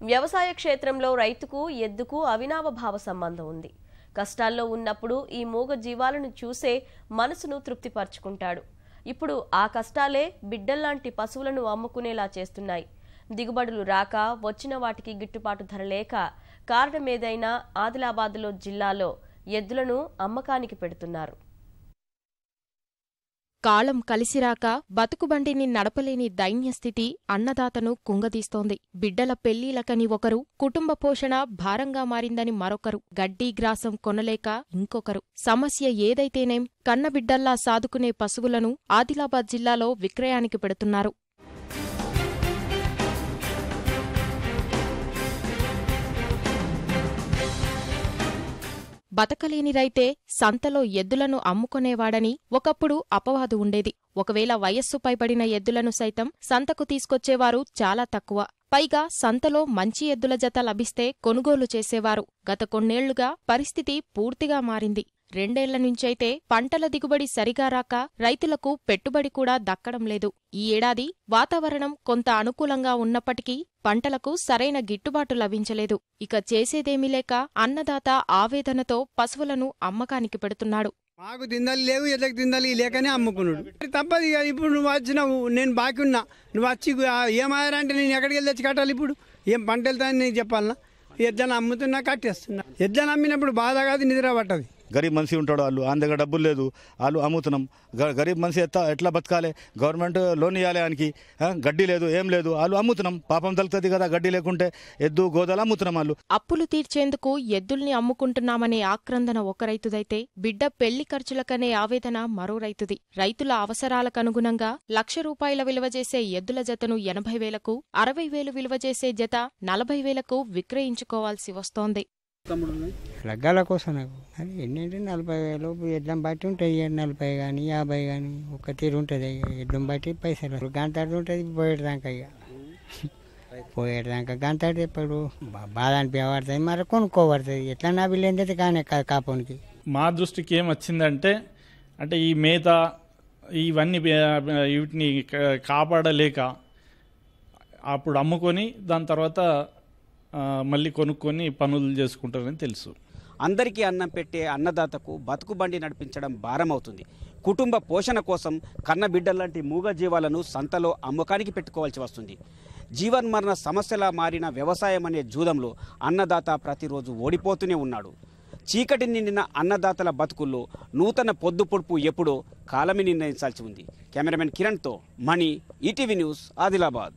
వ్యవసాయ క్షేత్రంలో రైతుకు ఎద్దుకు అవినావభావ సంబంధం ఉంది. కష్టాల్లో ఉన్నప్పుడు ఈ మూగ జీవాలను చూసే మనసును తృప్తిపరచుకుంటాడు. ఇప్పుడు ఆ కష్టాలే బిడ్డల్లాంటి పశువులను అమ్ముకునేలా చేస్తున్నాయి. దిగుబడులు రాక వచ్చిన వాటికి గిట్టుబాటు ధర లేక కారణమేదైనా ఆదిలాబాద్లో జిల్లాలో ఎద్దులను అమ్మకానికి పెడుతున్నారు. కాలం కలిసిరాక బతుకుబండిని నడపలేని దైన్యస్థితి అన్నదాతను కుంగదీస్తోంది. బిడ్డల పెళ్లిలకని ఒకరు, కుటుంబ పోషణ భారంగా మారిందని మరొకరు, గడ్డి గ్రాసం కొనలేక ఇంకొకరు. సమస్య ఏదైతేనేం కన్నబిడ్డల్లా సాదుకునే పశువులను ఆదిలాబాద్ జిల్లాలో విక్రయానికి పెడుతున్నారు. బతకలేని రైతే సంతలో ఎద్దులను అమ్ముకొనేవాడని ఒకప్పుడు అపవాదు ఉండేది. ఒకవేళ వయస్సు పైబడిన ఎద్దులను సైతం సంతకు తీసుకొచ్చేవారు చాలా తక్కువ. పైగా సంతలో మంచి ఎద్దుల జత లభిస్తే కొనుగోలు చేసేవారు. గత కొన్నేళ్లుగా పరిస్థితి పూర్తిగా మారింది. 2 ఏళ్ల నుంచైతే పంటల దిగుబడి సరిగా రాక రైతులకు పెట్టుబడి కూడా దక్కడం లేదు. ఈ ఏడాది వాతావరణం కొంత అనుకూలంగా ఉన్నప్పటికీ పంటలకు సరైన గిట్టుబాటు లభించలేదు. ఇక చేసేదేమీ లేక అన్నదాత ఆవేదనతో పశువులను అమ్మకానికి పెడుతున్నాడు. మాకు తిందలు లేవు, ఎట్లకి తిందలు లేకనే అమ్ముకున్నాడు. తప్పదు ఇక. ఇప్పుడు నువ్వు వచ్చినావు, నేను బాకీ ఉన్నా, నువ్వు వచ్చి ఏమాయారంటే నేను ఎక్కడికి వెళ్ళి తెచ్చి కట్టాలి? ఇప్పుడు ఏం పంట వెళ్తానని నీకు చెప్పాలన్నా? ఎద్దని అమ్ముతున్నా, కట్టేస్తున్నా. ఎద్దని అమ్మినప్పుడు బాధ కాదు, నిద్ర పట్టదు. గరీబ్ మనిషి ఉంటాడు, వాళ్ళు ఆయన దగ్గర డబ్బులు లేదు, వాళ్ళు అమ్ముతున్నాం. గరీబ్ మనిషి ఎట్లా బతకాలి? గవర్నమెంట్ లోన్ ఇవ్వాలి, ఆయనకి గడ్డి లేదు, ఏం లేదు, వాళ్ళు అమ్ముతున్నాం. పాపం తలుగుతుంది కదా, గడ్డి లేకుంటే ఎద్దు గోదాలు అమ్ముతున్నాం. వాళ్ళు అప్పులు తీర్చేందుకు ఎద్దుల్ని అమ్ముకుంటున్నామనే ఆక్రందన ఒక రైతుదైతే బిడ్డ పెళ్లి ఖర్చులకనే ఆవేదన మరో రైతుది. రైతుల అవసరాలకనుగుణంగా ₹1,00,000 విలువ చేసే ఎద్దుల జతను 80,000కు, 60,000 విలువ చేసే జత 40,000కు విక్రయించుకోవాల్సి వస్తోంది. లగ్గాల కోసం నాకు ఎన్నింటి 40,000 ఎడ్డం బట్టి ఉంటాయి. 40 కానీ 50 కానీ ఒక తీరు ఉంటుంది. ఎడ్డం బట్టి పైసలు గంటాడు ఉంటుంది. పోయేదాకా ఇక పోయేదాకా గంటాడు. ఎప్పుడు బాధ అనిపించబడుతుంది, మరి కొనుక్కోబడుతుంది. ఎట్లా నా బిల్లు ఏంటంటే కానీ కాపోనికి. మా దృష్టికి ఏం వచ్చిందంటే ఈ మేత ఇవన్నీ వీటిని కాపాడలేక అప్పుడు అమ్ముకొని దాని తర్వాత మళ్ళీ కొనుక్కొని పనులు చేసుకుంటారని తెలుసు. అందరికీ అన్నం పెట్టే అన్నదాతకు బతుకుబండి నడిపించడం భారమవుతుంది. కుటుంబ పోషణ కోసం కన్నబిడ్డల్లాంటి మూగజీవాలను సంతలో అమ్మకానికి పెట్టుకోవాల్సి వస్తుంది. జీవన్మరణ సమస్యలా మారిన వ్యవసాయం అనే జూదంలో అన్నదాత ప్రతిరోజు ఓడిపోతూనే ఉన్నాడు. చీకటి నిండిన అన్నదాతల బతుకుల్లో నూతన పొద్దు పొడుపు ఎప్పుడో కాలమే నిర్ణయించాల్సి ఉంది. కెమెరామెన్ కిరణ్తో మణి, ఈటీవీ న్యూస్, ఆదిలాబాద్.